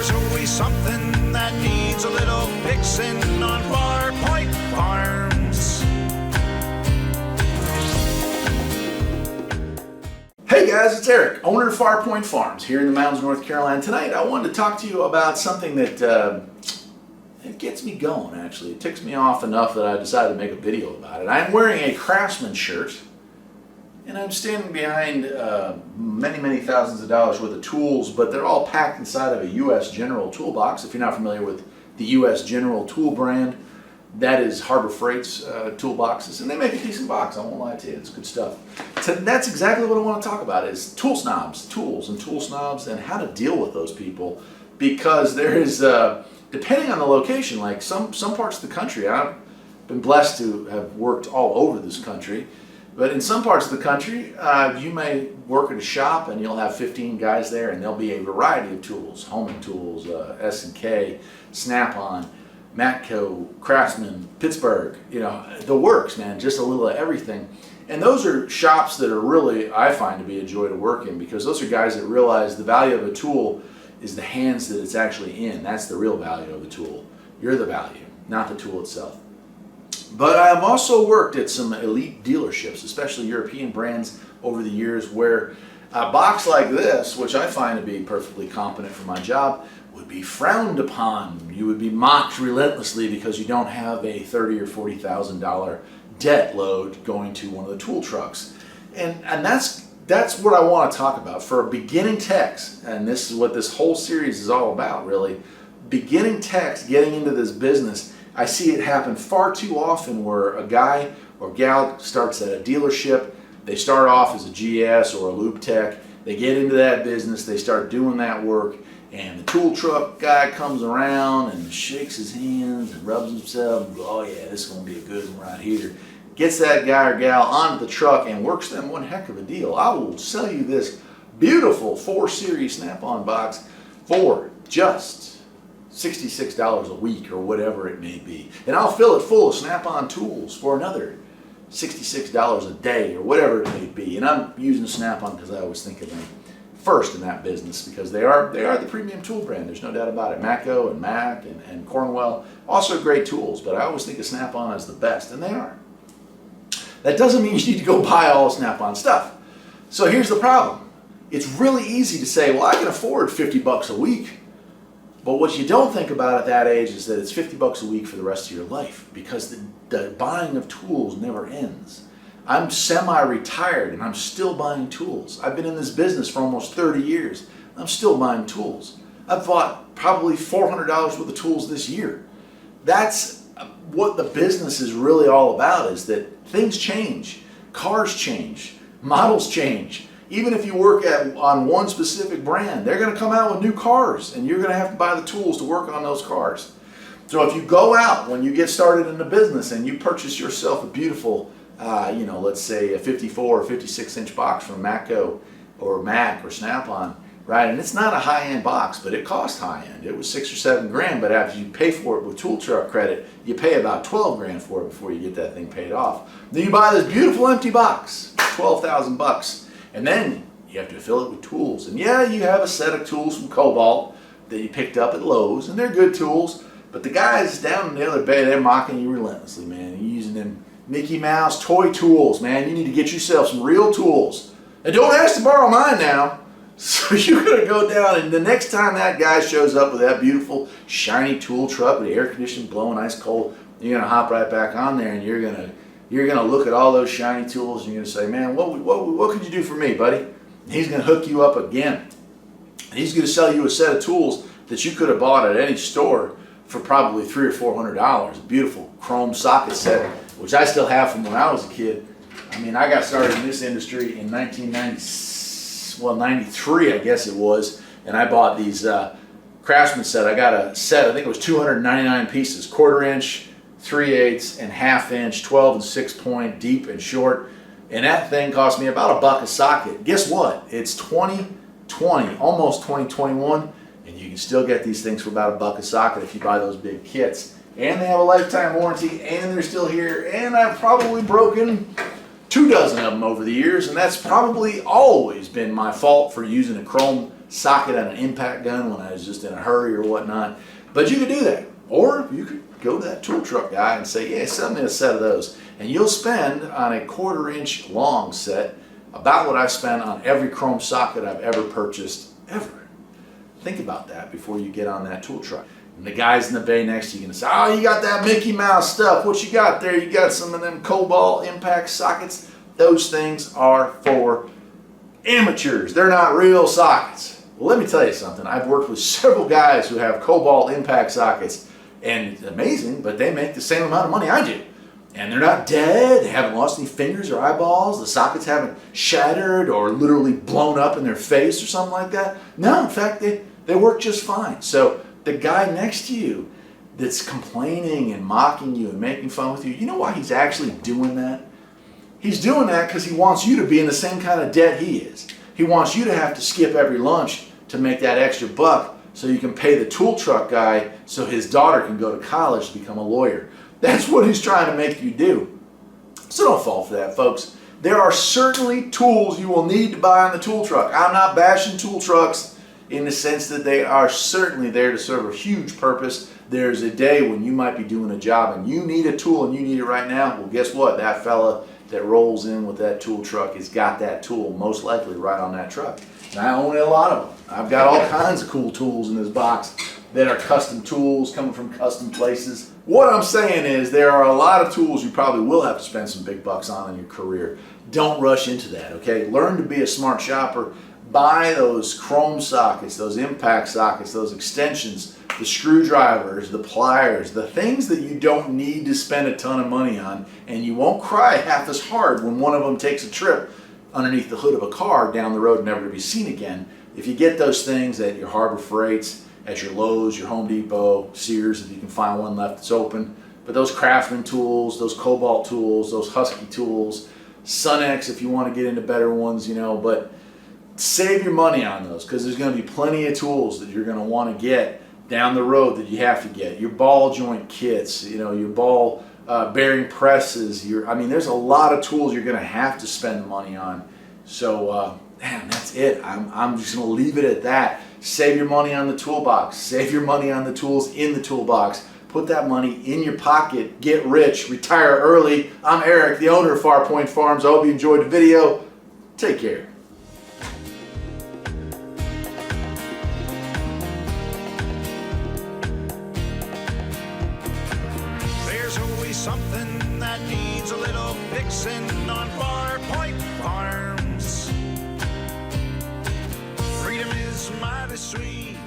There's always something that needs a little fixing on Far Point Farms. Hey guys, it's Eric, owner of Far Point Farms here in the mountains of North Carolina. Tonight I wanted to talk to you about something that it gets me going actually. It ticks me off enough that I decided to make a video about it. I'm wearing a Craftsman shirt and I'm standing behind many thousands of dollars worth of tools, but they're all packed inside of a U.S. General toolbox. If you're not familiar with the U.S. General tool brand, that is Harbor Freight's toolboxes, and they make a decent box, I won't lie to you, it's good stuff. So that's exactly what I want to talk about is tool snobs, tools and tool snobs, and how to deal with those people, because there is, depending on the location, like some parts of the country, I've been blessed to have worked all over this country, but in some parts of the country, you may work at a shop and you'll have 15 guys there and there'll be a variety of tools, homing tools, S&K, Snap-on, Matco, Craftsman, Pittsburgh, you know, the works, man, just a little of everything. And those are shops that are really, I find, to be a joy to work in, because those are guys that realize the value of a tool is the hands that it's actually in. That's the real value of the tool. You're the value, not the tool itself. But I've also worked at some elite dealerships, especially European brands over the years, where a box like this, which I find to be perfectly competent for my job, would be frowned upon. You would be mocked relentlessly because you don't have a $30,000 or $40,000 debt load going to one of the tool trucks. And that's what I want to talk about for beginning techs, and this is what this whole series is all about, really. Beginning techs getting into this business, I see it happen far too often where a guy or gal starts at a dealership, they start off as a GS or a loop tech, they get into that business, they start doing that work, and the tool truck guy comes around and shakes his hands and rubs himself and goes, oh yeah, this is going to be a good one right here. Gets that guy or gal onto the truck and works them one heck of a deal. I will sell you this beautiful 4 Series Snap-on box for just $66 a week or whatever it may be. And I'll fill it full of Snap-on tools for another $66 a day or whatever it may be. And I'm using Snap-on because I always think of them first in that business, because they are the premium tool brand. There's no doubt about it. Matco and Mac and Cornwell, also great tools, but I always think of Snap-on as the best, and they are. That doesn't mean you need to go buy all Snap-on stuff. So here's the problem. It's really easy to say, well, I can afford 50 bucks a week. But what you don't think about at that age is that it's 50 bucks a week for the rest of your life, because the buying of tools never ends. I'm semi-retired and I'm still buying tools. I've been in this business for almost 30 years. I'm still buying tools. I've bought probably $400 worth of tools this year. That's what the business is really all about, is that things change. Cars change. Models change. Even if you work on one specific brand, they're going to come out with new cars and you're going to have to buy the tools to work on those cars. So if you go out when you get started in the business and you purchase yourself a beautiful let's say a 54 or 56 inch box from Matco or Mac or Snap-on, right? And it's not a high-end box, but it cost high-end. It was $6 or $7 grand, but after you pay for it with tool truck credit, you pay about 12 grand for it before you get that thing paid off. Then you buy this beautiful empty box, 12,000 bucks, and then you have to fill it with tools. And yeah, you have a set of tools from Cobalt that you picked up at Lowe's, and they're good tools, but the guys down in the other bay, they're mocking you relentlessly, man. You're using them Mickey Mouse toy tools, man. You need to get yourself some real tools. And don't ask to borrow mine now. So you're going to go down, and the next time that guy shows up with that beautiful, shiny tool truck with the air conditioning blowing ice cold, you're going to hop right back on there, and you're going to look at all those shiny tools, and you're going to say, man, what could you do for me, buddy? And he's going to hook you up again. And he's going to sell you a set of tools that you could have bought at any store for probably $300 or $400. A beautiful chrome socket set, which I still have from when I was a kid. I mean, I got started in this industry in 93, I guess it was, and I bought these Craftsman set. I got a set, I think it was 299 pieces, 1/4 inch, 3/8, and 1/2 inch, 12 and 6 point, deep and short, and that thing cost me about $1 a socket. Guess what? It's 2020, almost 2021, and you can still get these things for about $1 a socket if you buy those big kits. And they have a lifetime warranty, and they're still here, and I've probably broken 2 dozen of them over the years, and that's probably always been my fault for using a chrome socket on an impact gun when I was just in a hurry or whatnot. But you could do that. Or you could go to that tool truck guy and say, yeah, send me a set of those. And you'll spend on a 1/4 inch long set about what I've spent on every chrome socket I've ever purchased, ever. Think about that before you get on that tool truck. And the guys in the bay next to you are going to say, oh, you got that Mickey Mouse stuff. What you got there? You got some of them cobalt impact sockets. Those things are for amateurs. They're not real sockets. Well, let me tell you something. I've worked with several guys who have cobalt impact sockets. And it's amazing, but they make the same amount of money I do. And they're not dead, they haven't lost any fingers or eyeballs, the sockets haven't shattered or literally blown up in their face or something like that. No, in fact, they work just fine. So the guy next to you that's complaining and mocking you and making fun with you, you know why he's actually doing that? He's doing that because he wants you to be in the same kind of debt he is. He wants you to have to skip every lunch to make that extra buck so you can pay the tool truck guy so his daughter can go to college to become a lawyer. That's what he's trying to make you do. So don't fall for that, folks. There are certainly tools you will need to buy on the tool truck. I'm not bashing tool trucks in the sense that they are certainly there to serve a huge purpose. There's a day when you might be doing a job and you need a tool and you need it right now. Well, guess what? That fella that rolls in with that tool truck has got that tool most likely right on that truck. And I own a lot of them. I've got all kinds of cool tools in this box that are custom tools coming from custom places. What I'm saying is there are a lot of tools you probably will have to spend some big bucks on in your career. Don't rush into that, okay? Learn to be a smart shopper. Buy those chrome sockets, those impact sockets, those extensions, the screwdrivers, the pliers, the things that you don't need to spend a ton of money on, and you won't cry half as hard when one of them takes a trip underneath the hood of a car down the road never to be seen again. If you get those things at your Harbor Freights, at your Lowe's, your Home Depot, Sears, if you can find one left that's open, but those Craftsman tools, those Cobalt tools, those Husky tools, Sunex if you want to get into better ones, you know, but save your money on those because there's going to be plenty of tools that you're going to want to get down the road that you have to get. Your ball joint kits, you know, your ball bearing presses, there's a lot of tools you're going to have to spend money on. So, man, that's it. I'm just going to leave it at that. Save your money on the toolbox. Save your money on the tools in the toolbox. Put that money in your pocket. Get rich. Retire early. I'm Eric, the owner of Farpoint Farms. I hope you enjoyed the video. Take care. There's always something that needs a little fixing on Farpoint Farms. Freedom is mighty sweet.